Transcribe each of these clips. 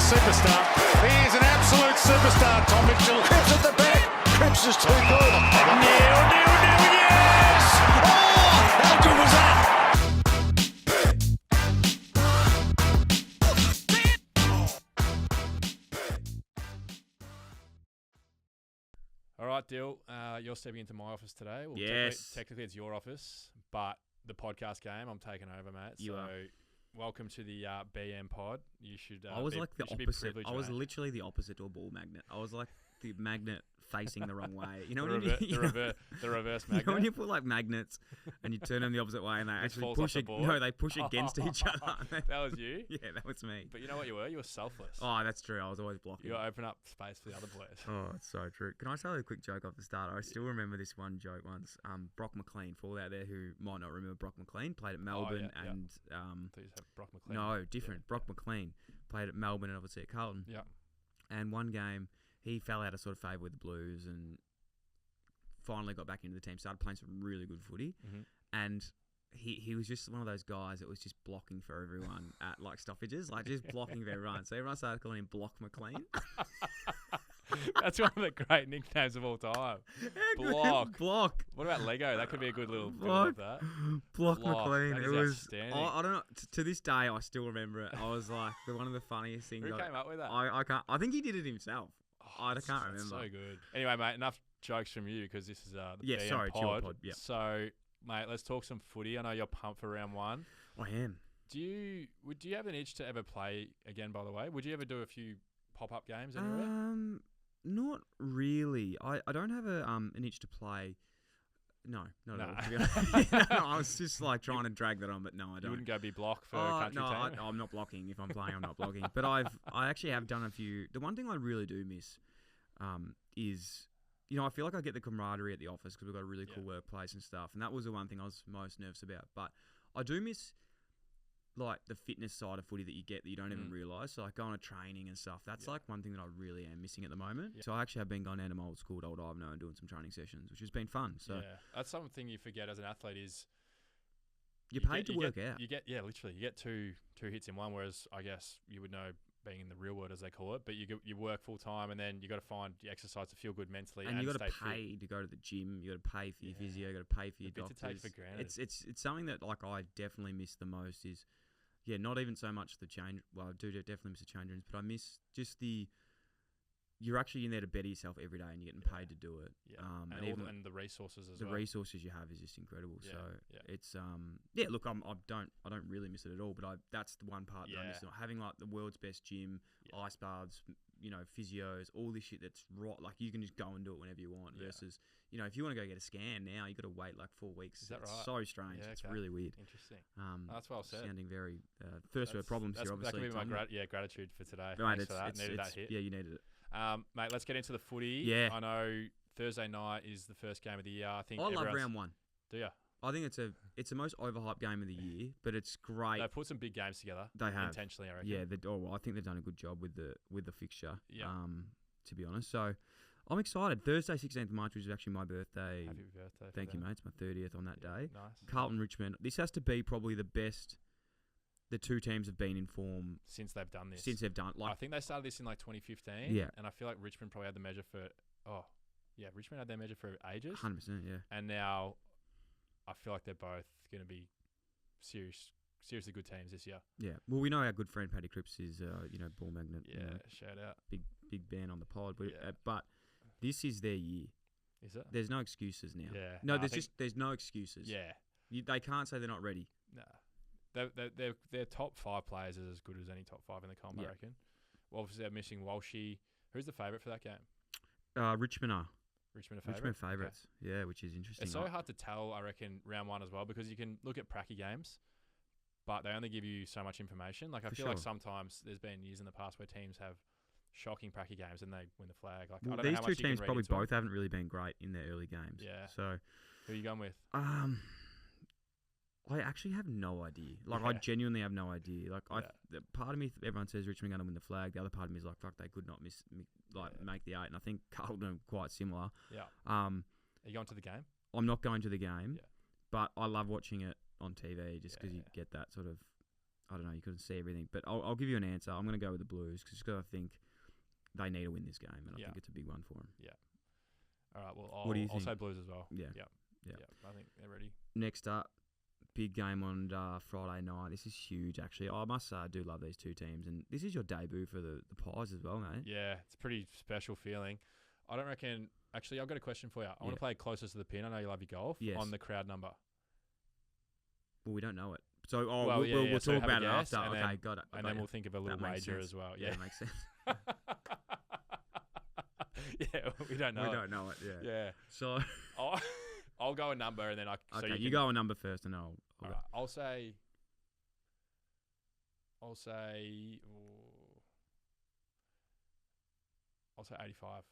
superstar. He is an absolute superstar, Tom Mitchell. Cripps at the back. Cripps is too good. Neil, yes! Oh, how good was that? All right, Dill, you're stepping into my office today. Well, Yes. Technically it's your office, but the podcast game, I'm taking over, mate. You are. Welcome to the BM pod. You should. I was like the you should be opposite. privileged, I was mate. literally the opposite to a ball magnet. I was like the magnet facing the wrong way. You know the, what rever- I mean? the reverse You know magnet. when you put like magnets and you turn them the opposite way and they actually falls push off the board? No, they push against each other. That was you? Yeah, that was me. But you know what you were? You were selfless. Oh, that's true. I was always blocking. You open up space for the other players. Oh, it's so true. Can I tell you a quick joke off the start? I still remember this one joke once. Brock McLean, for all out there who might not remember Brock McLean, played at Melbourne yeah. and I thought you said Brock McLean. no, different. Yeah, Brock McLean played at Melbourne and obviously at Carlton. Yeah. And one game, he fell out of sort of favour with the Blues and finally got back into the team, started playing some really good footy. Mm-hmm. And he was just one of those guys that was just blocking for everyone at like stoppages, like just blocking for everyone. So everyone started calling him Block McLean. That's one of the great nicknames of all time. Block. Block. What about Lego? That could be a good little bit Block. of that. Block Block. McLean. That It is was. outstanding. I don't know. To this day, I still remember it. I was like one of the funniest things. Who came up with that? I can't. I think he did it himself. I That's can't remember. So good. Anyway, mate, enough jokes from you because this is the BM sorry, pod. it's your pod. Yeah. So, mate, let's talk some footy. I know you're pumped for round one. I am. Do you have an itch to ever play again? By the way, would you ever do a few pop-up games anywhere? Not really. I don't have an itch to play. No, not at all. To be honest. I was just like trying to drag that on, but no, I don't. You wouldn't go be block for country team? I'm not blocking. If I'm playing, I'm not blocking. But I actually have done a few. The one thing I really do miss is, I feel like I get the camaraderie at the office because we've got a really cool workplace and stuff. And that was the one thing I was most nervous about. But I do miss like the fitness side of footy that you get that you don't even realise. So like going to training and stuff. That's like one thing that I really am missing at the moment. Yeah. So I actually have been going down to my old school, Old Ivano, and doing some training sessions, which has been fun. So yeah, that's something you forget as an athlete is you're paid to work out. You get literally you get two hits in one. Whereas I guess you would know being in the real world as they call it, but you work full time and then you got to find the exercise to feel good mentally and you got to stay pay fit. to go to the gym. You got to pay for your physio. You got to pay for your doctors. To take for granted. It's something that like I definitely miss the most is. Yeah, not even so much the change. Well, I do definitely miss the change rooms, but I miss just you're actually in there to better yourself every day, and you're getting paid to do it. Yeah, and the resources as well. The resources you have is just incredible. Yeah, so yeah. it's Look, I don't really miss it at all, but that's the one part that I miss. Not having like the world's best gym, ice baths, physios, all this shit that's right. Like you can just go and do it whenever you want. Versus, if you want to go get a scan now, you got to wait like 4 weeks. Is that right? It's so strange. Yeah, it's really weird. Interesting. That's well said. Sounding very first world problems here. Obviously, that could be my gratitude for today. Mate, Thanks for that. Needed that hit. Yeah, you needed it. Mate, let's get into the footy. Yeah. I know Thursday night is the first game of the year. I think I love round one. Do you? I think it's the most overhyped game of the year, but it's great. They put some big games together. They have intentionally, I reckon. Yeah, I think they've done a good job with the fixture. Yeah. To be honest, so I'm excited. Thursday, 16th of March, which is actually my birthday. Happy birthday! Thank you, mate. It's my 30th on that day. Nice. Carlton Richmond. This has to be probably the best. The two teams have been in form since they've done this. Like I think they started this in like 2015. Yeah. And I feel like Richmond probably had the measure for. Richmond had their measure for ages. 100%. Yeah. And now, I feel like they're both going to be seriously good teams this year. Yeah. Well, we know our good friend Paddy Cripps is, ball magnet. Yeah. Shout out. Big ban on the pod, but this is their year. Is it? There's no excuses now. Yeah. No, there's no excuses. Yeah. They can't say they're not ready. No. Their top 5 players is as good as any top 5 in the comp, I reckon. Well, obviously they're missing Walshy. Who's the favourite for that game? Richmond are. Richmond are favourite? Richmond favourites. Okay. Yeah, which is interesting. It's so hard to tell, I reckon, round one as well, because you can look at pracky games, but they only give you so much information. Like I feel like sometimes there's been years in the past where teams have shocking pracky games and they win the flag. Like, well, I don't know these how two much teams probably both them. haven't really been great in their early games. Yeah. So who are you going with? I actually have no idea. Like, I genuinely have no idea. Like, part of me, everyone says Richmond are going to win the flag. The other part of me is like, fuck, they could not make the 8. And I think Carlton are quite similar. Yeah. Are you going to the game? I'm not going to the game, yeah. but I love watching it on TV just because you get that sort of I don't know, you couldn't see everything. But I'll give you an answer. I'm going to go with the Blues because I think they need to win this game, and I think it's a big one for them. Yeah. All right. Well, What do you I'll think? say Blues as well. Yeah. Yeah. I think they're ready. Next up, big game on Friday night. This is huge, actually. I must say I do love these two teams, and this is your debut for the Pies as well, mate. Yeah, it's a pretty special feeling. I don't reckon. Actually, I've got a question for you. I want to play closest to the pin. I know you love your golf. Yes. On the crowd number. Well, we don't know it. So we'll so talk have a about it guess, after. and Okay, then- got it. And then we'll think of a little That makes major sense. as well. Yeah, Yeah. makes sense. Yeah, we don't know. We it. don't know it, yeah. Yeah. So, I'll go a number and then I. So okay, you, you go a number first and I'll All go. right, I'll say. I'll say 85.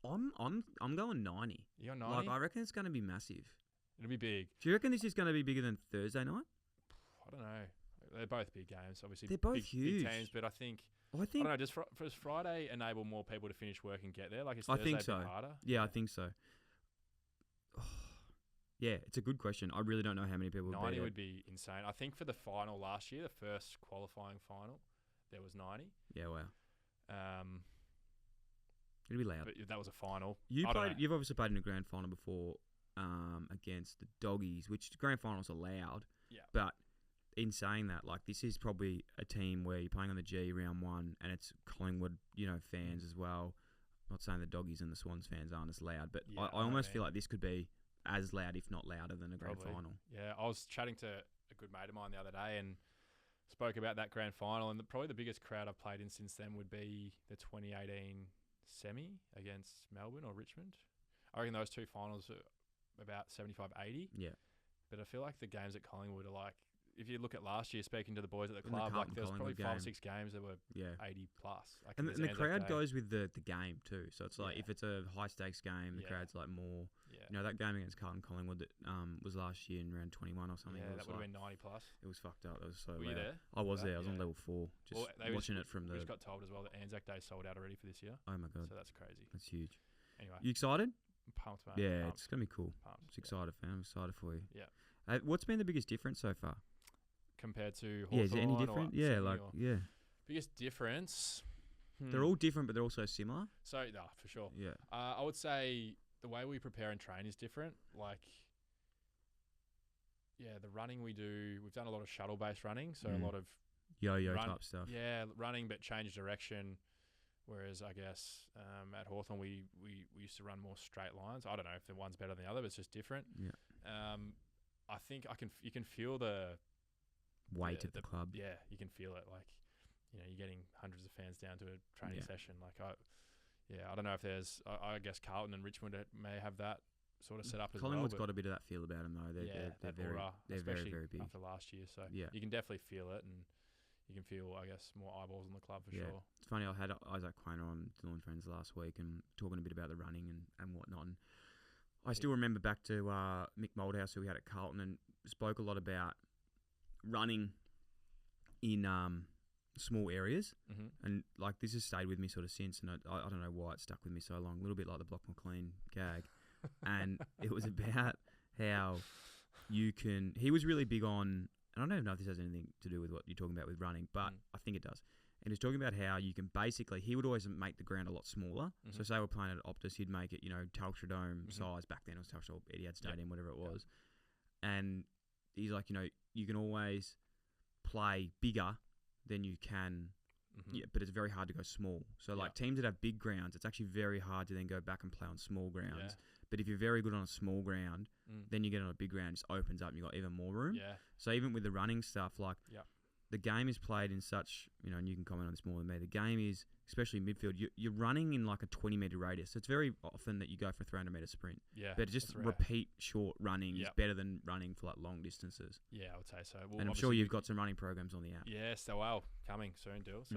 I'm going 90. You got 90? Like, I reckon it's going to be massive. It'll be big. Do you reckon this is going to be bigger than Thursday night? I don't know. They're both big games, obviously. They're both big huge. Big teams, but I think. I I think don't know. Does Friday enable more people to finish work and get there? Like, is I Thursday think a so. bit harder? Yeah, I think so. Yeah, it's a good question. I really don't know how many people would 90 be would be insane. I think for the final last year, the first qualifying final, there was 90. Yeah, wow. Um, It'll be loud. but that was a final. You've I don't know. obviously played in a grand final before against the Doggies, which grand finals are loud. Yeah. But in saying that, like, this is probably a team where you're playing on the G round one, and it's Collingwood, fans as well. Not saying the Doggies and the Swans fans aren't as loud, but Yeah, I almost feel like this could be as loud, if not louder, than a grand Probably. final. Yeah, I was chatting to a good mate of mine the other day and spoke about that grand final, and probably the biggest crowd I've played in since then would be the 2018 semi against Melbourne or Richmond. I reckon those two finals are about 75, 80. Yeah. But I feel like the games at Collingwood are like, if you look at last year, speaking to the boys at the In the club, like Carlton there was probably Collingwood 5 or game. 6 games that were Yeah. 80 plus. Like And this the Anzac crowd Day. goes with the game too. So it's like, Yeah. if it's a high stakes game, the Yeah. crowd's like more. Yeah, That game against Carlton Collingwood that was last year in round 21 or something. yeah, it that was would have like, been 90 plus. it was fucked up. It was so Were loud. you there? I was for that? there. I was on Yeah. level 4, just Well, they watching it from We the. just got told as well that Anzac Day sold out already for this year. Oh my god, So that's crazy. that's huge. Anyway, You excited? I'm pumped, mate. Yeah, pumped, it's gonna be cool. pumped. It's excited, fam. I'm excited for you. Yeah. What's been the biggest difference so far? Compared to Yeah, is it any Hawthorn or different? Yeah, Sydney like or- yeah, biggest difference. they're all different, but they're also similar. So no, for sure. Yeah, I would say the way we prepare and train is different. Like, yeah, the running we've done a lot of shuttle-based running, so a lot of yo-yo run- type stuff. yeah, running but change direction. Whereas I guess at Hawthorn we used to run more straight lines. I don't know if the one's better than the other, but it's just different. Yeah. I think you can feel the Weight of the club. Yeah, you can feel it. Like, you're getting hundreds of fans down to a training session. Like, I don't know if there's. I guess Carlton and Richmond may have that sort of set up as Collingwood's well. got a bit of that feel about them though. They're that very aura, they're very especially very big. after last year. So Yeah. you can definitely feel it, and you can feel, I guess, more eyeballs on the club for Yeah. sure. It's funny, I had Isaac Quainer on Dylan Friends last week and talking a bit about the running and whatnot. And I still remember back to Mick Moldhouse, who we had at Carlton, and spoke a lot about running in small areas. Mm-hmm. And like, this has stayed with me sort of since, and I don't know why it stuck with me so long. A little bit like the Block McLean gag. And it was about how you can. He was really big on, and I don't even know if this has anything to do with what you're talking about with running, but I think it does. And he's talking about how you can basically, he would always make the ground a lot smaller. Mm-hmm. So say we're playing at Optus, he'd make it, Telstra Dome size. Back then it was Telstra Etihad Stadium, whatever it was. And he's like, you can always play bigger than you can, but it's very hard to go small. So like teams that have big grounds, it's actually very hard to then go back and play on small grounds. Yeah. But if you're very good on a small ground, then you get on a big ground, it just opens up and you've got even more room. Yeah. So even with the running stuff, like the game is played in such, and you can comment on this more than me, the game is, especially midfield, you're running in like a 20-metre radius. So it's very often that you go for a 300-metre sprint. Yeah. But just that's rare. repeat short running is better than running for like long distances. Yeah, I would say so. Well, And I'm sure you've got some running programs on the app. Yes, coming soon, Dill. So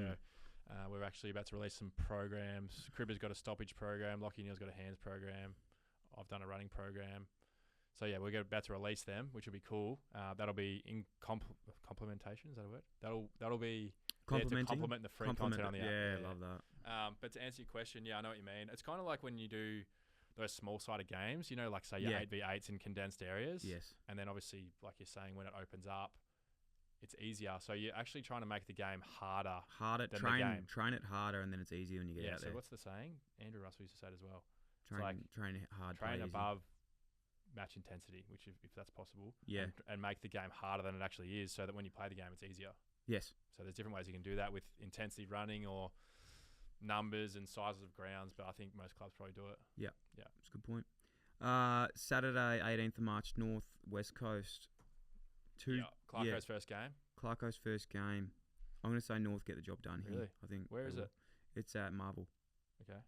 we're actually about to release some programs. Cribber's got a stoppage program. Lockie Neal's got a hands program. I've done a running program. So yeah, we're about to release them, which will be cool. That'll be in complementation. Is that a word? That'll be there to complement the free content on the app. Yeah, love that. But to answer your question, I know what you mean. It's kind of like when you do those small-sided games, like say your 8v8s in condensed areas. Yes. And then obviously, like you're saying, when it opens up, it's easier. So you're actually trying to make the game harder. Harder. Than Train the game. train it harder, and then it's easier when you get out so there. what's the saying? Andrew Russell used to say it as well. Train hard. Train play above match intensity, which if that's possible. Yeah. And make the game harder than it actually is, so that when you play the game, it's easier. Yes. So there's different ways you can do that with intensity running or numbers and sizes of grounds, but I think most clubs probably do it. Yeah. Yeah. That's a good point. Saturday, 18th of March, North West Coast. Clarko's first game. Clarko's first game. I'm going to say North get the job done here. Really? I think. Where is it? It's at Marvel. Okay.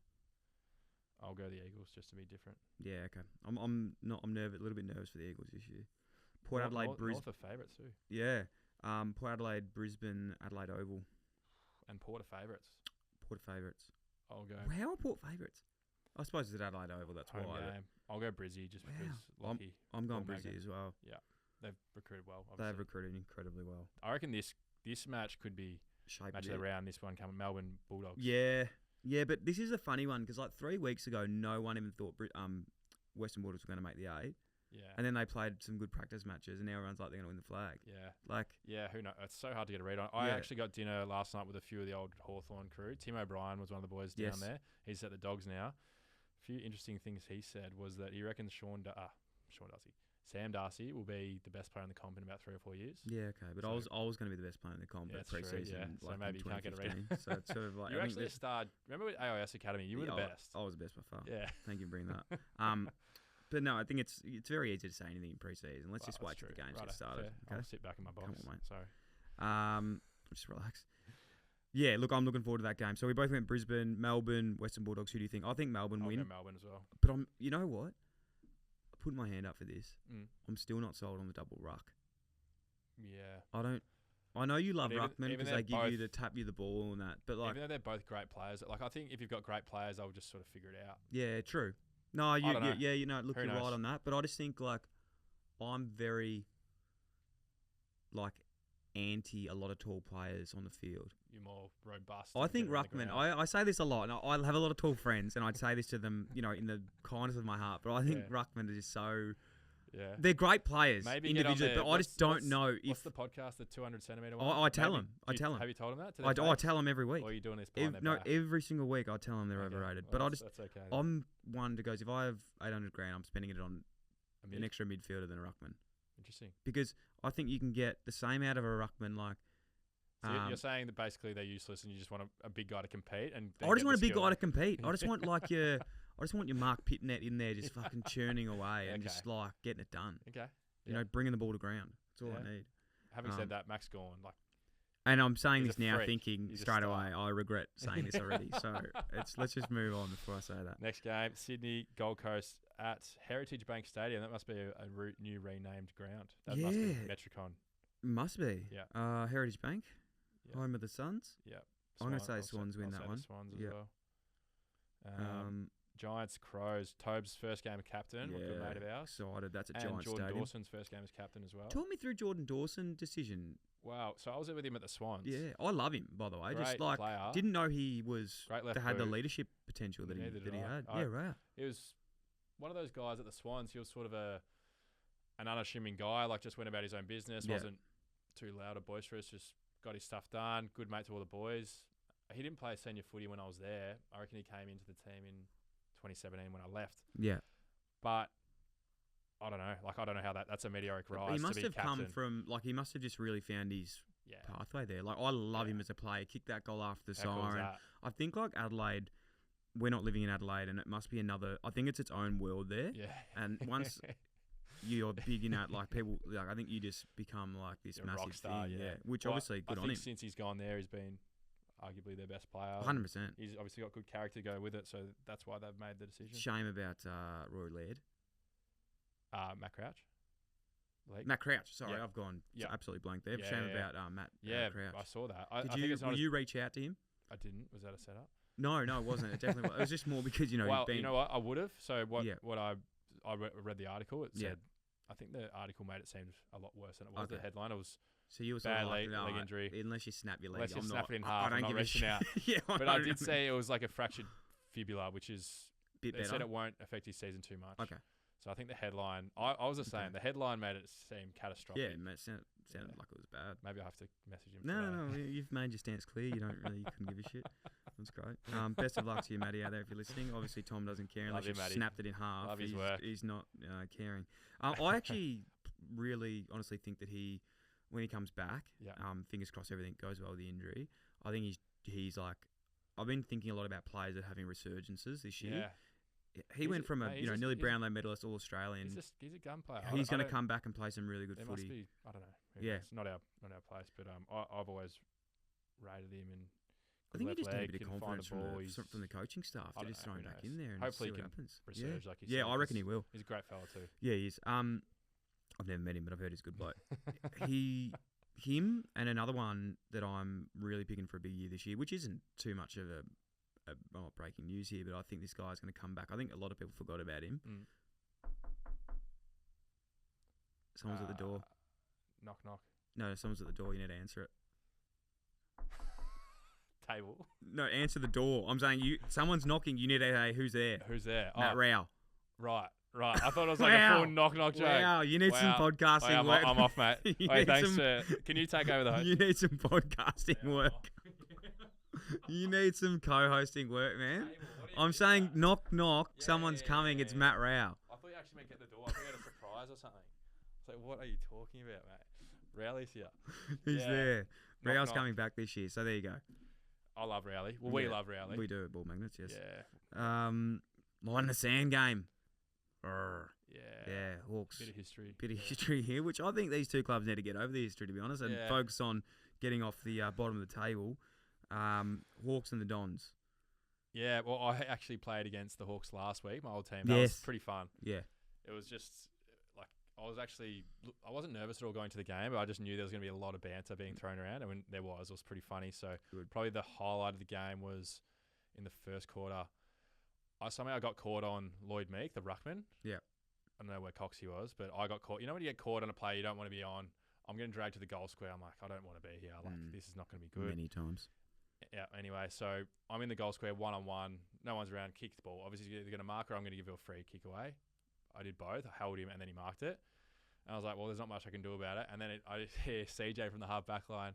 I'll go the Eagles just to be different. Yeah, okay. I'm nervous, a little bit nervous for the Eagles this year. Port Adelaide, Brisbane. North are favourites too. Yeah. Port Adelaide, Brisbane, Adelaide Oval. And Port are favourites. Port are favourites. I'll go. How are Port favourites? I suppose it's at Adelaide Oval. That's home why. game. I'll go Brizzy just because Lockie. I'm going Brizzy as well. Yeah, they've recruited well. Obviously. They've recruited incredibly well. I reckon this match could be match of the round. This one coming Melbourne Bulldogs. Yeah, but this is a funny one because like 3 weeks ago, no one even thought Western Bulldogs were going to make the 8. Yeah. And then they played some good practice matches, and now everyone's like they're going to win the flag. Yeah. Who knows? It's so hard to get a read on. I actually got dinner last night with a few of the old Hawthorn crew. Tim O'Brien was one of the boys down there. He's at the Dogs now. A few interesting things he said was that he reckons Sam Darcy will be the best player in the comp in about 3 or 4 years. Yeah, okay. But I was going to be the best player in the comp at pre-season. So maybe you can't get a read. So it's sort of like you actually starred. Remember with AIS Academy, you were the best. I was the best by far. Yeah. Thank you for bringing that up. But no, I think it's very easy to say anything in pre-season. Let's just wait till the games get started. Okay? I'll sit back in my box. Come on, mate. Sorry. Just relax. Yeah, look, I'm looking forward to that game. So we both went Brisbane, Melbourne, Western Bulldogs. Who do you think? I think Melbourne win. I'll go Melbourne as well. But you know what? I put my hand up for this. I'm still not sold on the double ruck. Yeah. I know you love ruckman because they give you to tap you the ball and that. But like, even though they're both great players, like I think if you've got great players, they'll just sort of figure it out. Yeah, true. No, you're right on that. But I just think like I'm very like anti a lot of tall players on the field. You're more robust. I think ruckman. I say this a lot, and I have a lot of tall friends, and I'd say this to them, in the kindness of my heart. But I think ruckman are just so. Yeah, they're great players individually, but I just don't know if. What's the podcast? The 200 centimeter one. I tell them. Have you told them that? I tell them every week. Or are you doing this behind their back? Every single week I tell them they're overrated. Well, but that's okay. I'm one that goes, if I have 800 grand, I'm spending it on an extra midfielder than a ruckman. Interesting. Because I think you can get the same out of a ruckman like. So you're saying that basically they're useless and you just want a big guy to compete? And I just want a big guy to compete. I just want I just want your Mark Pitnet in there just fucking churning away and just like getting it done. Okay. Bringing the ball to ground. That's all I need. Having said that, Max Gawn, and I'm saying this now, freak. thinking straight away, I regret saying this already. So let's just move on before I say that. Next game, Sydney Gold Coast at Heritage Bank Stadium. That must be a new renamed ground. That must be Metricon. Must be. Yeah. Heritage Bank. Yep. Home of the Suns. Yep. I'm going to say Swans win that one. Swans as well. Giants, Crows. Tobes' first game of captain. Yeah, good mate of ours. Excited. That's at And Giants Jordan Stadium. Dawson's first game as captain as well. Talk me through Jordan Dawson decision. Wow. So I was there with him at the Swans. Yeah, I love him, by the way. Great just like, player. didn't know he was had the boot. leadership potential that he had. Yeah, right. He was one of those guys at the Swans. He was sort of an unassuming guy, like just went about his own business, wasn't too loud or boisterous, just got his stuff done, good mate to all the boys. He didn't play senior footy when I was there. I reckon he came into the team in 2017 when I left. Yeah. But I don't know. Like, I don't know how that's a meteoric rise. He must to be have captain. come from, like, he must have just really found his pathway there. Like, I love him as a player. Kicked that goal after the siren. Cool is that? I think, like, Adelaide, we're not living in Adelaide, and it must be I think it's its own world there. Yeah. And once you're big in that, like, people, like, I think you just become, like, this massive rock star, thing. Yeah. Which, obviously, good on him. I think since he's gone there, he's been arguably their best player. 100%. He's obviously got good character to go with it, so that's why they've made the decision. Shame about Roy Laird. Matt Crouch. Matt Crouch. Sorry, I've gone absolutely blank there. Shame about Matt Crouch. I saw that. Will you reach out to him? I didn't. Was that a setup? No, it wasn't. It definitely was. It was just more because, you know, well, you know what? I would have. So what I read the article. It said, I think the article made it seem a lot worse than it was. Okay. The headline, it was so you were bad leg injury. Unless you snap your leg. Unless you snap it in half, I'm not reaching out. But I did say it was like a fractured fibula, which is... Bit better. They said it won't affect his season too much. Okay. So I think the headline. I was just saying the headline made it seem catastrophic. Yeah, it sounded like it was bad. Maybe I have to message him. No, today. you've made your stance clear. You couldn't give a shit. That's great. Best of luck to you, Matty, out there if you're listening. Obviously, Tom doesn't care unless Love you, you've Matty. snapped it in half. Love his work. He's not caring. I actually really honestly think that when he comes back, fingers crossed everything goes well with the injury. I think he's like, I've been thinking a lot about players that are having resurgences this year. Yeah. He went from nearly Brownlow medalist, All Australian. He's a gun player. He's going to come back and play some really good footy. Must be, I don't know. It's not our place, but I've always rated him and. I think he just needs a bit of confidence from the coaching staff to just throw him back in there and hopefully see what he can happens. Resurge, like you said. Yeah, I reckon he will. He's a great fella too. Yeah, he is. I've never met him, but I've heard he's a good bloke. Him and another one that I'm really picking for a big year this year, which isn't too much of I'm not breaking news here, but I think this guy's going to come back. I think a lot of people forgot about him. Someone's at the door. Knock, knock. No, someone's at the door. You need to answer it. Table. No, answer the door. I'm saying someone's knocking. You need to say, who's there? Who's there? Matt Rao. Right. I thought it was like a full knock joke. Wow, you need some podcasting work. I'm off, mate. Wait, thanks. Can you take over the host? You need some podcasting work. You need some co-hosting work, man. I'm saying knock, knock. Someone's coming. It's Matt Rao. I thought you actually meant get the door. I thought you had a surprise or something. It's like, what are you talking about, mate? Rowley's here. He's there. Rao's knock. coming back this year, so there you go. I love Rowley. Well, we love Rowley. We do at Ball Magnets, yes. Yeah. Line in the sand game. Yeah. Hawks. Bit of history. History here, which I think these two clubs need to get over the history, to be honest, and focus on getting off the bottom of the table. Hawks and the Dons. Yeah, well, I actually played against the Hawks last week, my old team. That was pretty fun. Yeah. It was just, I wasn't nervous at all going to the game, but I just knew there was going to be a lot of banter being thrown around, and when there was, it was pretty funny. So probably the highlight of the game was in the first quarter. Somehow I got caught on Lloyd Meek, the ruckman. Yeah. I don't know where Coxie was, but I got caught. You know when you get caught on a play you don't want to be on? I'm getting dragged to the goal square. I'm like, I don't want to be here. This is not going to be good. Many times. Yeah, anyway, so I'm in the goal square one-on-one. No one's around. Kick the ball. Obviously, you're going to mark her. I'm going to give you a free kick away. I did both. I held him, and then he marked it. And I was like, well, there's not much I can do about it. And then I hear CJ from the half back line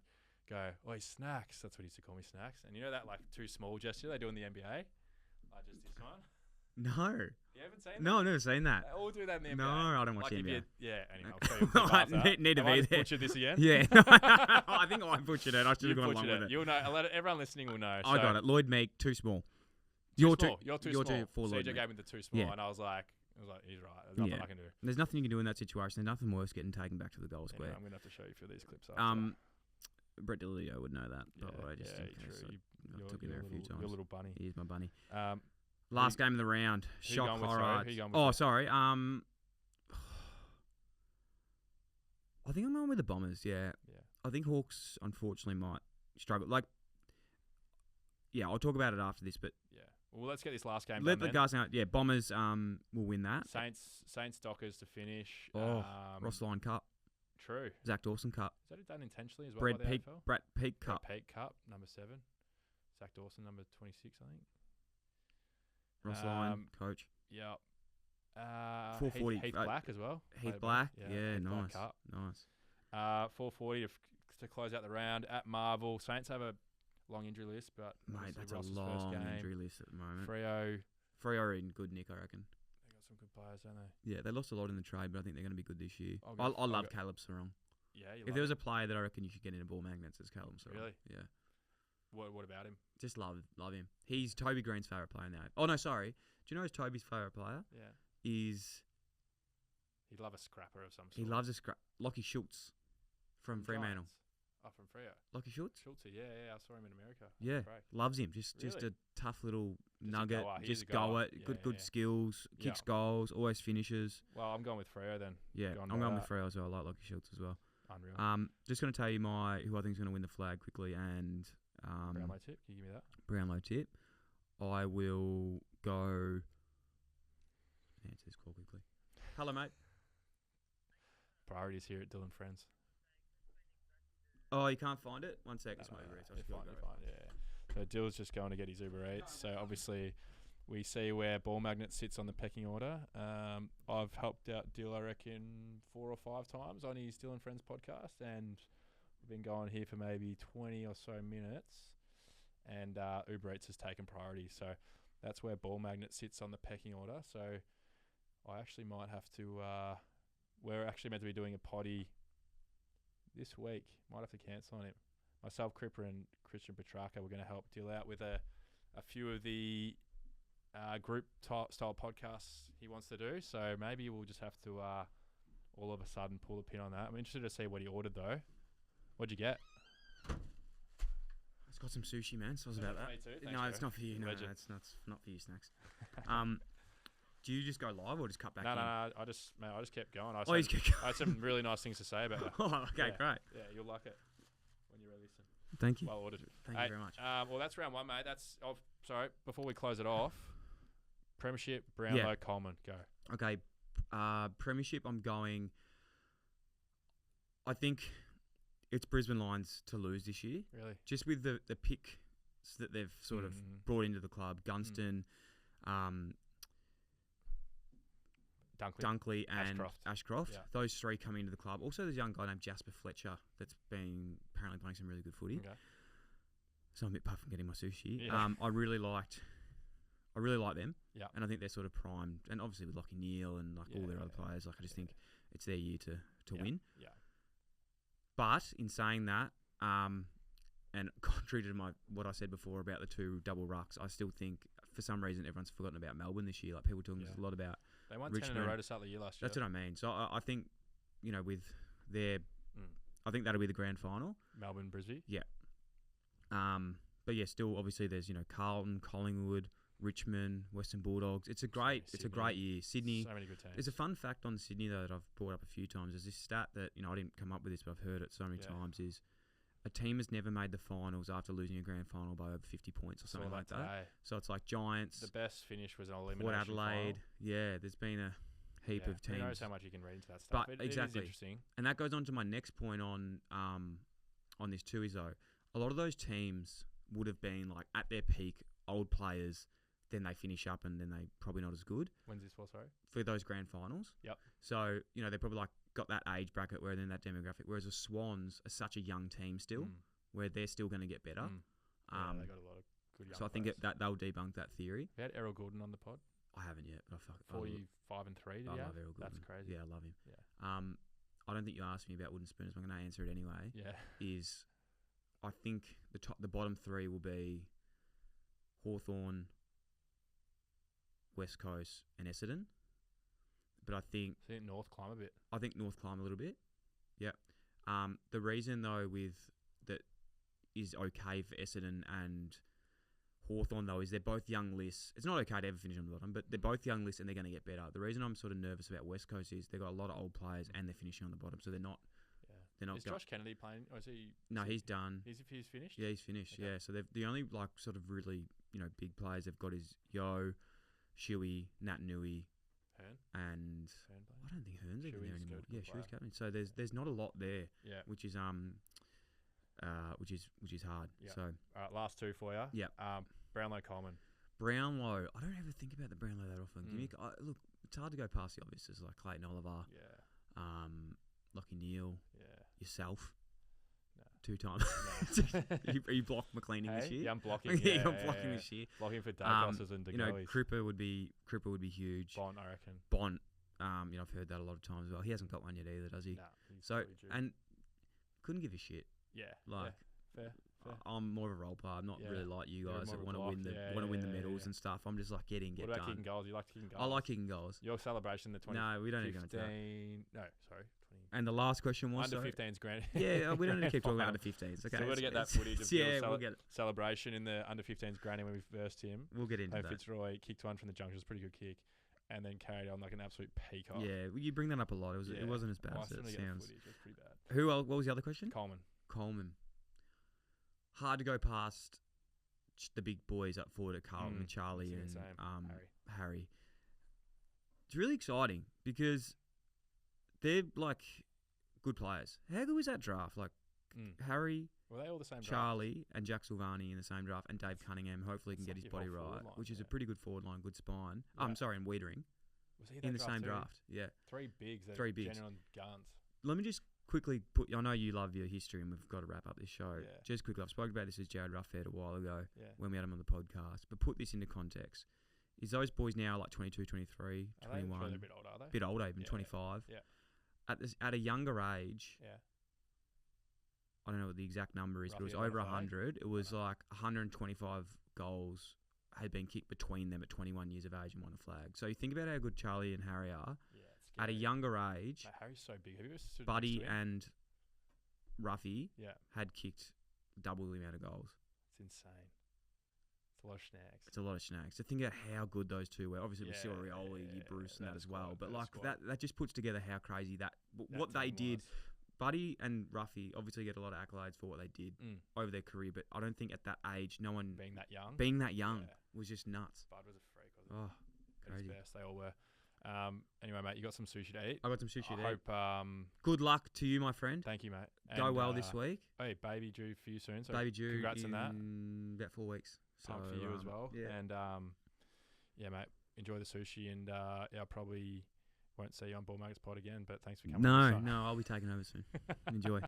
go, "Oi, Snacks." That's what he used to call me, Snacks. And you know that like too small gesture they do in the NBA? Like just this one? No. You haven't seen that? No, I've never seen that. They all do that in the NBA. No, I don't watch the NBA. Anyway, I'll show you a clip after. Need to Have I be just there. butchered this again? Yeah. I think I butchered it. I should have gone along with it. You'll know. Everyone listening will know. I got it. Lloyd Meek, too small. You're too small. For Lloyd CJ Meek. gave me the too small, and I was like, he's right. There's nothing I can do. There's nothing you can do in that situation. There's nothing worse getting taken back to the goal square. Anyway, I'm going to have to show you a few of these clips after. Brett Dillio would know that, by the way. Just in case. True. I took him there a few times. Your little bunny. He is my bunny. Last game of the round. Shock horror. Sorry. I think I'm going with the Bombers, yeah. I think Hawks, unfortunately, might struggle. I'll talk about it after this, but... Yeah. Well, let's get this last game Let done the guys know. Yeah, Bombers will win that. Saints Dockers to finish. Ross Lyon Cup. True. Zach Dawson Cup. Is that done intentionally as well by the AFL? Brett Peak Cup. Brett Peak Cup, number 7. Zach Dawson, number 26, I think. Ross Lyon, coach. Yep. 440. Heath Black as well. Heath Black. Yeah, nice. Cup. Nice. 440 to close out the round at Marvel. Saints have a long injury list, but mate, that's Ross's a long first game. injury list at the moment. Freo are in good nick, I reckon. They got some good players, don't they? Yeah, they lost a lot in the trade, but I think they're going to be good this year. I love Caleb Sarong. Yeah, if there was a player that I reckon you should get into Ball Magnets, it's Caleb Sarong. Really? Yeah. What about him? Just love him. He's Toby Green's favourite player now. Oh no, sorry. Do you know who's Toby's favourite player? Yeah. He'd love a scrapper of some sort. He loves a scrap. Lockie Schultz from Fremantle. Oh, from Freo. Lockie Schultz? Schultz, yeah. I saw him in America. Yeah, loves him. Just a tough little nugget. Just goer. Good skills. Kicks goals. Always finishes. Well, I'm going with Freo then. Yeah, I'm going with Freo as well. I like Lockie Schultz as well. Unreal. Just going to tell you who I think is going to win the flag quickly and Brownlow tip. Can you give me that? Brownlow tip. I will go. Answer this call quickly. Hello, mate. Priorities here at Dylan Friends. Oh, you can't find it? 1 sec. It's my Uber Eats. Yeah. So Dill's just going to get his Uber Eats. So obviously, we see where Ball Magnet sits on the pecking order. I've helped out Dill, I reckon, 4 or 5 times on his Dill and Friends podcast, and we've been going here for maybe 20 or so minutes, and Uber Eats has taken priority. So that's where Ball Magnet sits on the pecking order. So I actually might have to... we're actually meant to be doing a potty this week. Might have to cancel on it. Myself, Cripper, and Christian Petrarca, we're going to help Dill out with a few of the group style podcasts he wants to do. So maybe we'll just have to all of a sudden pull the pin on that. I'm interested to see what he ordered though. What'd you get? It's got some sushi, man. So I was about that. Me too. Thanks, No, bro. it's not for you. No, Legend. it's not for you, Snacks. Do you just go live or just cut back No, in? I just kept going. Oh, he's kept I had some really nice things to say about it. Oh, okay, Yeah. great. Yeah, you'll like it when you listen. Thank you. Well ordered. Thank you very much. Well, that's round 1, mate. Sorry, before we close it off, Premiership, Brownlow, Coleman, go. Okay, Premiership, I'm going... I think it's Brisbane Lions to lose this year. Really? Just with the picks that they've sort of brought into the club. Gunston, Dunkley and Ashcroft. Yeah. Those 3 coming into the club. Also, there's a young guy named Jasper Fletcher that's been apparently playing some really good footy. Okay. So I'm a bit puffed from getting my sushi. Yeah. I really like them. Yeah. And I think they're sort of primed. And obviously with Lockie Neal and all their other players, I just think it's their year to win. Yeah. But in saying that, and contrary to what I said before about the 2 double rucks, I still think for some reason everyone's forgotten about Melbourne this year. Like people talking a lot about they won Richmond. 10 in a row to start the year last year. That's what I mean. So I think, with their... I think that'll be the grand final. Melbourne, Brisbane. Yeah. But yeah, still obviously there's Carlton, Collingwood, Richmond, Western Bulldogs. It's a great year. Sydney. So many good teams. There's a fun fact on Sydney though that I've brought up a few times. There's this stat that I didn't come up with this, but I've heard it so many times. Is a team has never made the finals after losing a grand final by over 50 points or something like that. So it's like Giants. The best finish was an elimination Port Adelaide. final. Yeah, there's been a heap of teams. Who knows how much you can read into that stuff? But it is exactly. interesting. And that goes on to my next point on this too. Is though a lot of those teams would have been like at their peak, old players. Then they finish up and then they probably not as good. When's this for? Sorry. For those grand finals. Yep. So they're probably like got that age bracket where they're in that demographic. Whereas the Swans are such a young team still, where they're still going to get better. Yeah, they got a lot of good young So I think that they'll debunk that theory. We had Errol Gordon on the pod. I haven't yet, but 45 and 3. Did I you love Errol Gordon. That's crazy. Yeah, I love him. Yeah. I don't think you asked me about wooden spoons, but I'm going to answer it anyway. Yeah. Is I think the bottom 3 will be Hawthorn, West Coast, and Essendon. But I think North climb a bit. I think North climb a little bit. Yep. The reason though with that is okay for Essendon and Hawthorn though is they're both young lists. It's not okay to ever finish on the bottom, but they're both young lists and they're going to get better. The reason I'm sort of nervous about West Coast is they've got a lot of old players and they're finishing on the bottom, so they're not. Yeah. They're not. Is Josh Kennedy playing? Or is he? No, he's done. He's finished. Yeah, he's finished. Okay. Yeah, so they've the only like sort of really big players they've got is Yo, Shuey, Nat Nui, Hearn? And Hearn I don't think Hearn's even there Shuey's anymore. good Yeah, player. Shuey's captain. So there's not a lot there. Yeah. Which is which is hard. Yeah. So All right, last 2 for you. Yeah. Brownlow, Coleman. Brownlow. I don't ever think about the Brownlow that often. Look, it's hard to go past the obvious. Like Clayton Oliver, Yeah. Lockie Neal, Yeah. yourself. No. 2 times. No. you blocked McLeaning this year. Yeah, I'm blocking. Yeah, I'm blocking this year. Blocking for Dacosses and DeGoey's. Cripper would be huge. Bont, I reckon. Bont. I've heard that a lot of times. Well, he hasn't got one yet either, does he? Nah, he's So probably due. and couldn't give a shit. Yeah. Like Fair. I'm more of a role player. I'm not Yeah. really like you You're guys more that of a want to block. win the Yeah, want to win the yeah, medals yeah. and stuff. I'm just like get What about done. kicking goals? You like kicking goals? I like kicking goals. Your celebration, the 20. No, we don't need to go into that. 15. No, sorry. 20. And the last question was Under sorry? 15's grand. Yeah, we don't need to keep talking about Fine. under 15s. Okay, So we're going to get that it's- footage of yeah, your we'll get it. celebration in the under 15's granny when we versed him. We'll get into And that. Fitzroy kicked one from the junction. It was a pretty good kick. And then carried on like an absolute peacock. Yeah, you bring that up a lot. It wasn't as bad Well, I as still it need to get the sounds. footage. It was pretty bad. Who else? What was the other question? Coleman. Hard to go past the big boys up forward at Carlton and Charlie it's and insane. Harry. It's really exciting because they're like good players. How good was that draft? Like Harry, Were they all the same draft? Charlie and Jack Silvani in the same draft, and Dave Cunningham hopefully can That's get like his your body whole right, forward line, which is a yeah. pretty good forward line, good spine. Yeah. I'm sorry, and Wiedering Was he in the same too? draft. Yeah. Three bigs. That Three are bigs. genuine guns. Let me just quickly put. I know you love your history, and we've got to wrap up this show. Yeah. Just quickly, I've spoken about this with Jared Ruffhead a while ago Yeah. when we had him on the podcast. But put this into context: is those boys now like 22, 23, Are 21, they a bit older, are they? bit older, even Yeah. 25? Yeah. At a younger age, Yeah. I don't know what the exact number is, but it was Roughly over about a flag? 100. It was like 125 goals had been kicked between them at 21 years of age and won a flag. So you think about how good Charlie and Harry are. Yeah. It's At a scary. younger age, Mate, Harry's so big. Have you ever stood Buddy next to him? and Ruffy Yeah. had kicked double the amount of goals. It's insane. It's a lot of snags. It's a lot of snags. To think about how good those two were. Obviously, with Yeah, Silverioli, yeah, you Bruce, and that that as well. squad, But that like squad. that just puts together how crazy that what That they team did. was. Buddy and Ruffy obviously get a lot of accolades for what they did Mm. over their career, but I don't think at that age, no one Being that young. being that young Yeah. was just nuts. Bud was a freak. Wasn't Oh, he? At his crazy. best. They all were. Anyway, mate, you got some sushi to eat. I got some sushi I to eat. hope. Good luck to you, my friend. Thank you, mate. Go And, well this week. Hey, baby due for you soon. So Baby due congrats in on that. about 4 weeks. Pumped for you as well. Yeah. And yeah, mate, enjoy the sushi. And yeah, I probably won't see you on Ball Mags Pod again. But thanks for coming. on the show. No, I'll be taking over soon. Enjoy.